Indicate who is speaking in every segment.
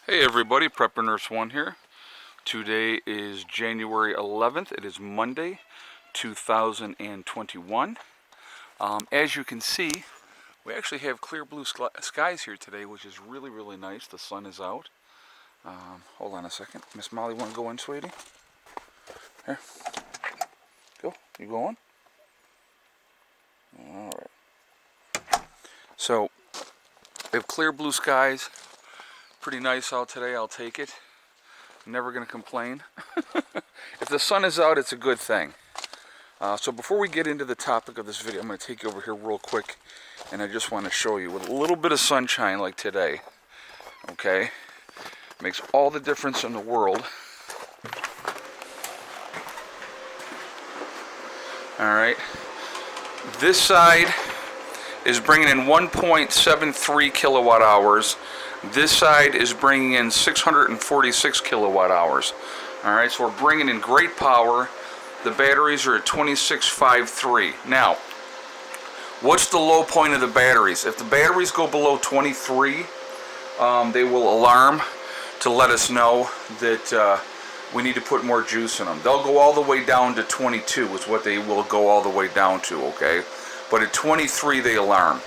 Speaker 1: Hey everybody, Prepper Nurse 1 here. Today is January 11th. It is Monday, 2021. As you can see, we actually have clear blue skies here today, which is really nice. The sun is out. Hold on a second. Miss Molly, want to go in, sweetie? Here. Go. You going? Alright. So, we have clear blue skies. Pretty nice out today. I'll take it. Never going to complain. If the sun is out, it's a good thing. So before we get into the topic of this video, I'm going to take you over here real quick, and I just want to show you with a little bit of sunshine like today, okay, makes all the difference in the world. Alright, this side is bringing in 1.73 kilowatt hours. This side is bringing in 646 kilowatt hours. Alright, so we're bringing in great power. The batteries are at 2653. Now, what's the low point of the batteries? If the batteries go below 23, they will alarm to let us know that we need to put more juice in them. They'll go all the way down to 22 is what they will go all the way down to, okay? But at 23 they alarm.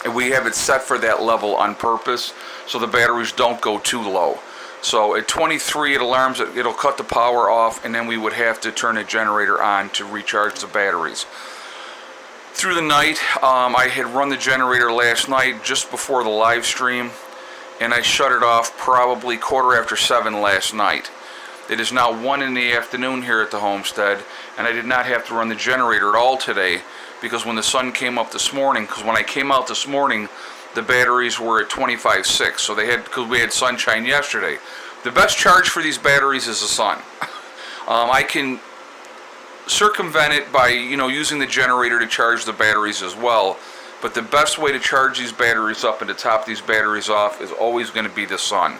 Speaker 1: And we have it set for that level on purpose so the batteries don't go too low. So at 23 it alarms, it'll cut the power off, and then we would have to turn a generator on to recharge the batteries. Through the night, I had run the generator last night just before the live stream, and I shut it off probably 7:15 last night. It is now 1 in the afternoon here at the homestead, and I did not have to run the generator at all today, because when the sun came up this morning, because when I came out this morning, the batteries were at 25.6, so because we had sunshine yesterday. The best charge for these batteries is the sun. I can circumvent it by, using the generator to charge the batteries as well, but the best way to charge these batteries up and to top these batteries off is always going to be the sun.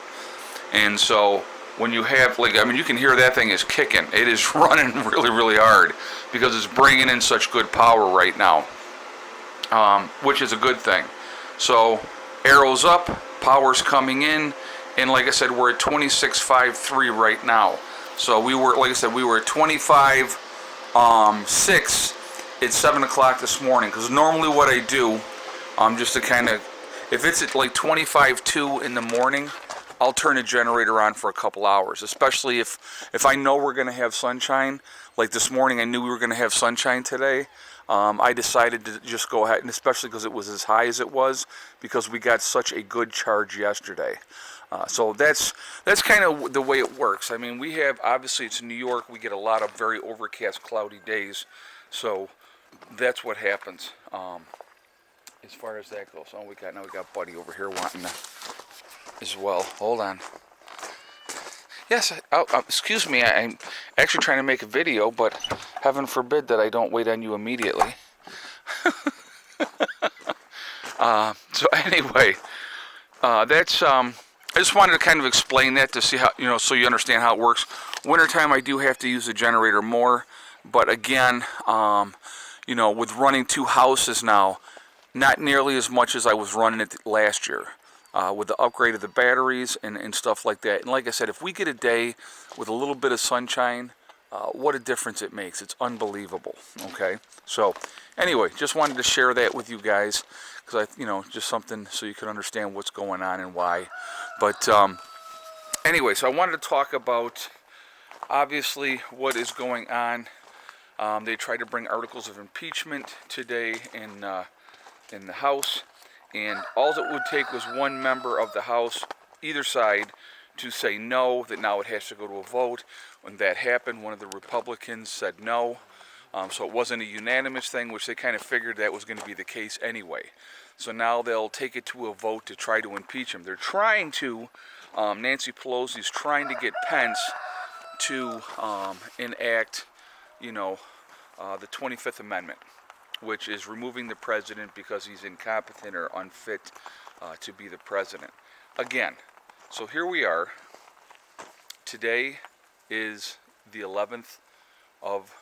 Speaker 1: And so when you have, you can hear that thing is kicking. It is running really hard because it's bringing in such good power right now, which is a good thing. So arrows up, power's coming in, and like I said, we're at 2653 right now. So we were, like I said, we were at 25.6 at 7 o'clock this morning, because normally what I do, just to kind of, if it's at like 25.2 in the morning, I'll turn a generator on for a couple hours, especially if I know we're going to have sunshine. Like this morning, I knew we were going to have sunshine today. I decided to just go ahead, and especially because it was as high as it was, because we got such a good charge yesterday. So that's kind of the way it works. I mean, we have, obviously it's New York, we get a lot of very overcast, cloudy days, so that's what happens as far as that goes. Oh, we got Buddy over here wanting to as well. Hold on. Yes, excuse me, I'm actually trying to make a video, but heaven forbid that I don't wait on you immediately. So anyway, that's, I just wanted to kind of explain that to see how, so you understand how it works. Wintertime, I do have to use the generator more, but again, with running 2 houses now, not nearly as much as I was running it last year. With the upgrade of the batteries and stuff like that. And like I said, if we get a day with a little bit of sunshine, what a difference it makes. It's unbelievable, okay? So anyway, just wanted to share that with you guys, because just something so you can understand what's going on and why. But anyway, so I wanted to talk about, obviously, what is going on. They tried to bring articles of impeachment today in the House. And all it would take was one member of the House, either side, to say no, that now it has to go to a vote. When that happened, one of the Republicans said no. So it wasn't a unanimous thing, which they kind of figured that was going to be the case anyway. So now they'll take it to a vote to try to impeach him. They're trying to, Nancy Pelosi's trying to get Pence to enact, the 25th Amendment, which is removing the president because he's incompetent or unfit to be the president. Again, so here we are. Today is the 11th of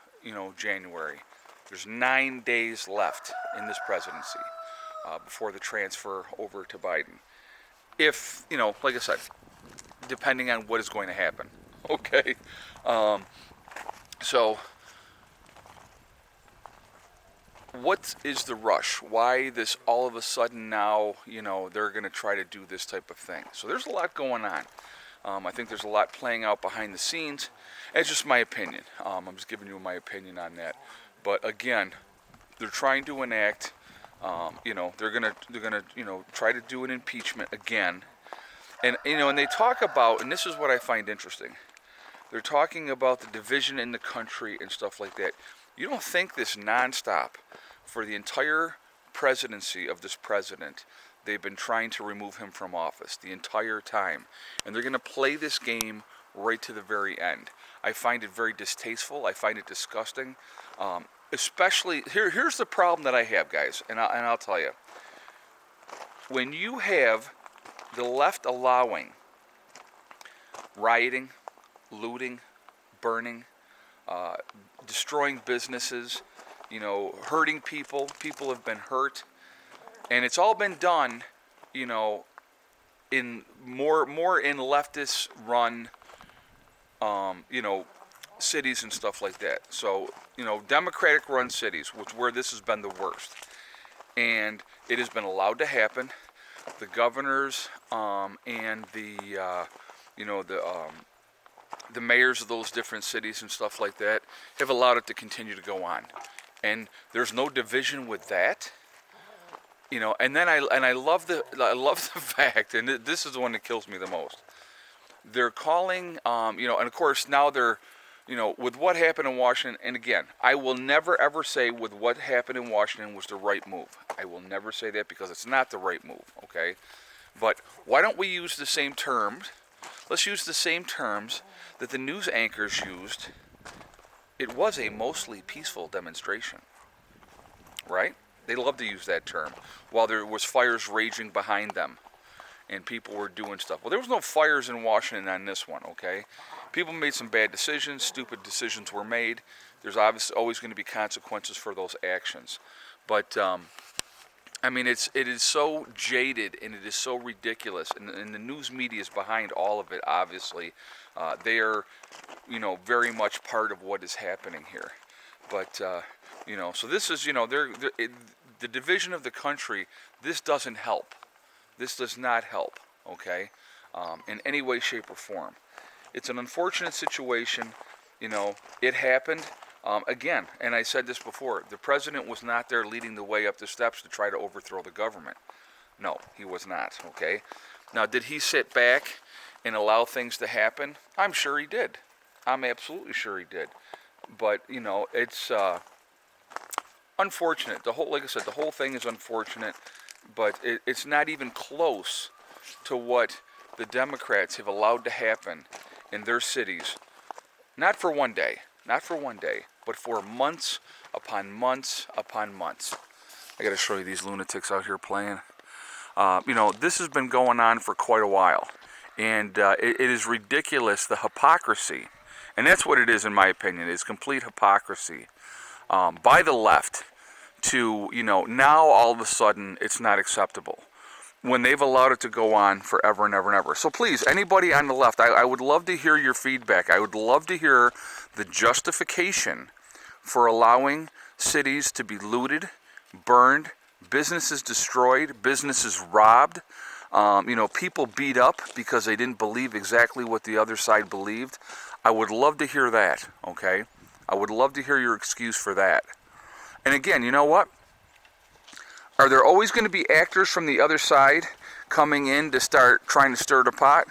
Speaker 1: January. There's 9 days left in this presidency before the transfer over to Biden. If, like I said, depending on what is going to happen. Okay, so what is the rush? Why this all of a sudden now, they're going to try to do this type of thing? So there's a lot going on. I think there's a lot playing out behind the scenes. It's just my opinion. I'm just giving you my opinion on that. But again, they're trying to enact, they're gonna try to do an impeachment again. And and they talk about, and this is what I find interesting. They're talking about the division in the country and stuff like that. You don't think this nonstop for the entire presidency of this president, they've been trying to remove him from office the entire time. And they're going to play this game right to the very end. I find it very distasteful. I find it disgusting. Especially, here's the problem that I have, guys, and I'll tell you. When you have the left allowing rioting, looting, burning, destroying businesses, hurting people. People have been hurt, and it's all been done, in more in leftist run, cities and stuff like that. So, Democratic run cities, where this has been the worst, and it has been allowed to happen. The governors and the mayors of those different cities and stuff like that have allowed it to continue to go on, and there's no division with that, And then I love the fact, and this is the one that kills me the most. They're calling, and of course now they're, with what happened in Washington. And again, I will never ever say with what happened in Washington was the right move. I will never say that because it's not the right move. Okay, but why don't we use the same terms? Let's use the same terms that the news anchors used. It was a mostly peaceful demonstration, right? They love to use that term while there was fires raging behind them and people were doing stuff. Well, there was no fires in Washington on this one, okay? People made some bad decisions, stupid decisions were made. There's obviously always going to be consequences for those actions. But, it is so jaded and it is so ridiculous. And the news media is behind all of it, obviously. They are, very much part of what is happening here. But, so this is, the division of the country, this doesn't help. This does not help, okay, in any way, shape, or form. It's an unfortunate situation. It happened. Again, and I said this before, the president was not there leading the way up the steps to try to overthrow the government. No, he was not, okay? Now, did he sit back and allow things to happen? I'm sure he did. I'm absolutely sure he did. But, it's unfortunate. Like I said, the whole thing is unfortunate, but it's not even close to what the Democrats have allowed to happen in their cities. Not for one day, but for months upon months upon months. I got to show you these lunatics out here playing. This has been going on for quite a while, and it is ridiculous, the hypocrisy, and that's what it is in my opinion. It's complete hypocrisy by the left to, now all of a sudden it's not acceptable when they've allowed it to go on forever and ever and ever. So please, anybody on the left, I would love to hear your feedback. I would love to hear the justification for allowing cities to be looted, burned, businesses destroyed, businesses robbed, people beat up because they didn't believe exactly what the other side believed. I would love to hear that, okay? I would love to hear your excuse for that. And again, you know what? Are there always going to be actors from the other side coming in to start trying to stir the pot?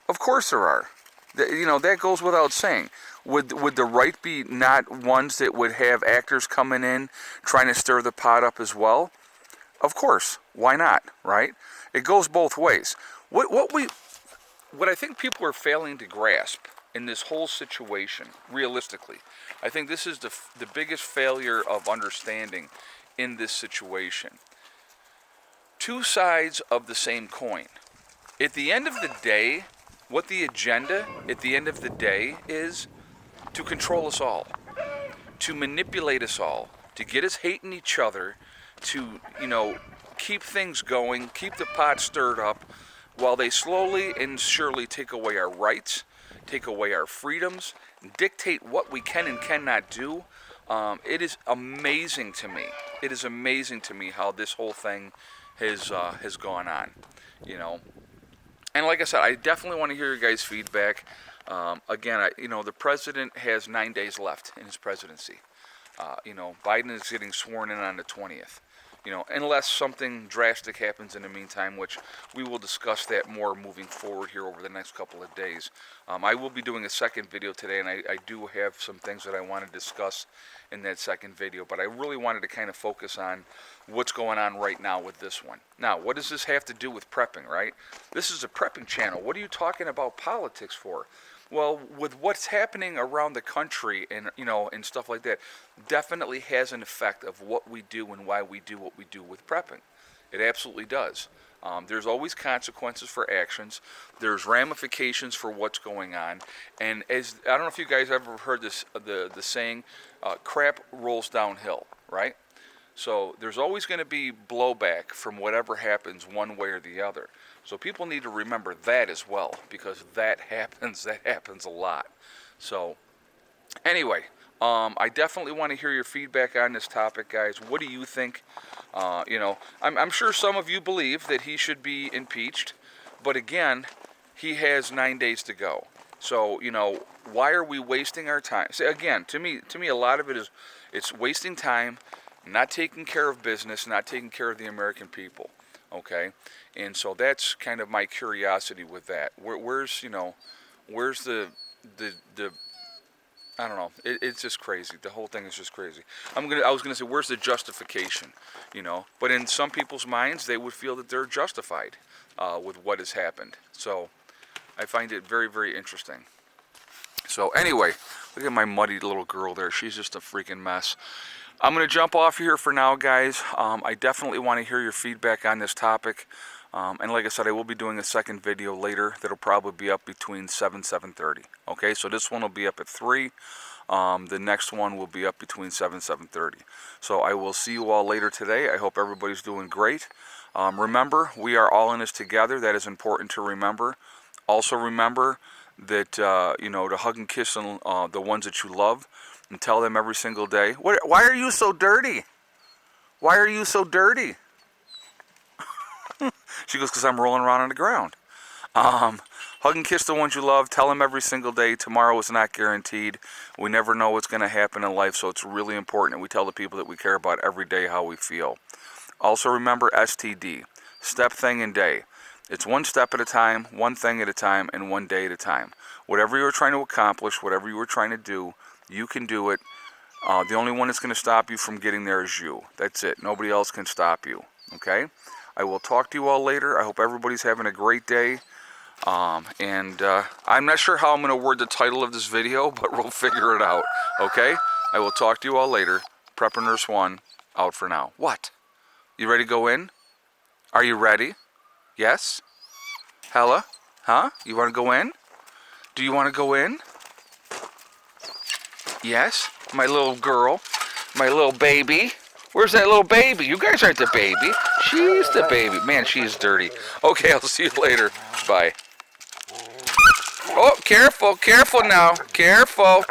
Speaker 1: Of course there are. That goes without saying. Would the right be not ones that would have actors coming in trying to stir the pot up as well? Of course. Why not, right? It goes both ways. What I think people are failing to grasp in this whole situation, realistically, I think this is the biggest failure of understanding in this situation. Two sides of the same coin. At the end of the day, what the agenda at the end of the day is to control us all, to manipulate us all, to get us hating each other, to, keep things going, keep the pot stirred up, while they slowly and surely take away our rights, take away our freedoms, dictate what we can and cannot do, it is amazing to me. It is amazing to me how this whole thing has gone on, you know. And like I said, I definitely want to hear your guys' feedback. Again, the president has 9 days left in his presidency. Biden is getting sworn in on the 20th. Unless something drastic happens in the meantime, which we will discuss that more moving forward here over the next couple of days. I will be doing a second video today, and I do have some things that I want to discuss in that second video, but I really wanted to kind of focus on what's going on right now with this one. Now, what does this have to do with prepping, right? This is a prepping channel. What are you talking about politics for? Well, with what's happening around the country and and stuff like that, definitely has an effect of what we do and why we do what we do with prepping. It absolutely does. There's always consequences for actions. There's ramifications for what's going on. And as I don't know if you guys ever heard this, the saying, crap rolls downhill, right? So there's always going to be blowback from whatever happens one way or the other. So people need to remember that as well, because that happens a lot. So anyway, I definitely want to hear your feedback on this topic, guys. What do you think? I'm sure some of you believe that he should be impeached, but again, he has 9 days to go. So, why are we wasting our time? See, again, to me, a lot of it's wasting time, not taking care of business, not taking care of the American people. Okay, and so that's kind of my curiosity with that. Where's the I don't know. It's just crazy. The whole thing is just crazy. I was gonna say, where's the justification? But in some people's minds, they would feel that they're justified with what has happened. So I find it very, very interesting. So anyway, look at my muddy little girl there. She's just a freaking mess. I'm going to jump off here for now, guys. I definitely want to hear your feedback on this topic. And like I said, I will be doing a second video later that'll probably be up between 7:30. Okay, so this one will be up at 3. The next one will be up between 7:30. So I will see you all later today. I hope everybody's doing great. Remember, we are all in this together. That is important to remember. Also remember that, to hug and kiss the ones that you love. And tell them every single day, why are you so dirty? Why are you so dirty? She goes, because I'm rolling around on the ground. Hug and kiss the ones you love. Tell them every single day. Tomorrow is not guaranteed. We never know what's going to happen in life, so it's really important that we tell the people that we care about every day how we feel. Also remember STD, step, thing, and day. It's one step at a time, one thing at a time, and one day at a time. Whatever you're trying to accomplish, whatever you were trying to do, you can do it. The only one that's going to stop you from getting there is you. That's it. Nobody else can stop you. Okay? I will talk to you all later. I hope everybody's having a great day. I'm not sure how I'm going to word the title of this video, but we'll figure it out. Okay? I will talk to you all later. Prepper Nurse 1, out for now. What? You ready to go in? Are you ready? Yes? Hella? Huh? You want to go in? Do you want to go in? Yes, my little girl, my little baby. Where's that little baby? You guys aren't the baby. She's the baby. Man, she's dirty. Okay, I'll see you later. Bye. Oh, careful now. Careful.